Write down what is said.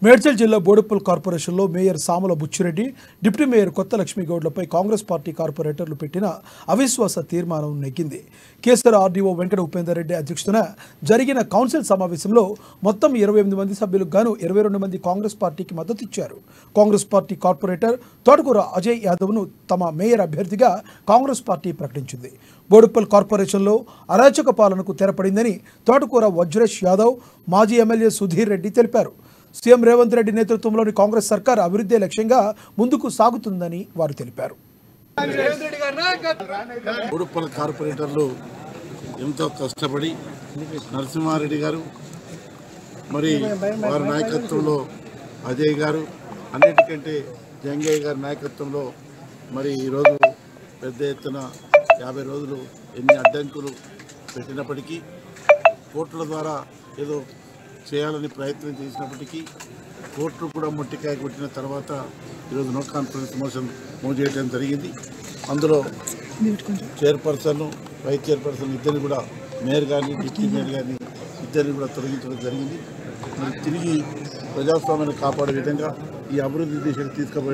మేడ్చల్ జిల్లా బోడుప్పల్ కార్పొరేషన్లో mayor Samala Buchi Reddy, deputy mayor కొత్త లక్ష్మీగౌడ్లపై కాంగ్రెస్ పార్టీ కార్పొరేటర్లు పెట్టిన అవిశ్వాస తీర్మానం నెగ్గింది. కేసర ఆర్డీఓ వెంకట ఉపేందర్ రెడ్డి అధ్యక్షతన జరిగిన కౌన్సిల్ సమావేశంలో మొత్తం 28 మంది సభ్యులకు గాను 22 మంది కాంగ్రెస్ పార్టీకి మద్దతు ఇచ్చారు. కాంగ్రెస్ పార్టీ కార్పొరేటర్ తోటకూర అజయ్ యాదవ్ను తమ మేయర్ అభ్యర్థిగా కాంగ్రెస్ పార్టీ ప్రకటించింది. బోడుప్పల్ కార్పొరేషన్లో అరాచక పాలనకు తెరపడిందని తోటకూర వజ్రేష్ యాదవ్, మాజీ ఎమ్మెల్యే సుధీర్ రెడ్డి తెలిపారు. సీఎం రేవంత్ రెడ్డి నేతృత్వంలోని కాంగ్రెస్ సర్కార్ అభివృద్ధి లక్ష్యంగా ముందుకు సాగుతుందని వారు తెలిపారు. బోడుప్పల్ కార్పొరేటర్లు ఎంతో కష్టపడి నరసింహారెడ్డి గారు మరి వారి నాయకత్వంలో అజయ్ గారు అన్నిటికంటే జంగయ్య గారి నాయకత్వంలో మరి ఈరోజు పెద్ద ఎత్తున 50 రోజులు ఎన్ని అడ్డంకులు పెట్టినప్పటికీ కోర్టుల ద్వారా ఏదో చేయాలని ప్రయత్నం చేసినప్పటికీ కోర్టు కూడా మొట్టికాయ కొట్టిన తర్వాత ఈరోజు నో కాన్ఫిడెన్స్ మోషన్ మూవ్ చేయడం జరిగింది. అందులో చైర్పర్సన్, వైస్ చైర్పర్సన్ ఇద్దరిని కూడా, మేయర్ గారిని, డిప్యూటీ మేయర్ గారిని ఇద్దరిని కూడా తొలగించడం జరిగింది. మరి తిరిగి ప్రజాస్వామ్యాన్ని కాపాడే విధంగా ఈ అభివృద్ధి దిశకు తీసుకుపోయి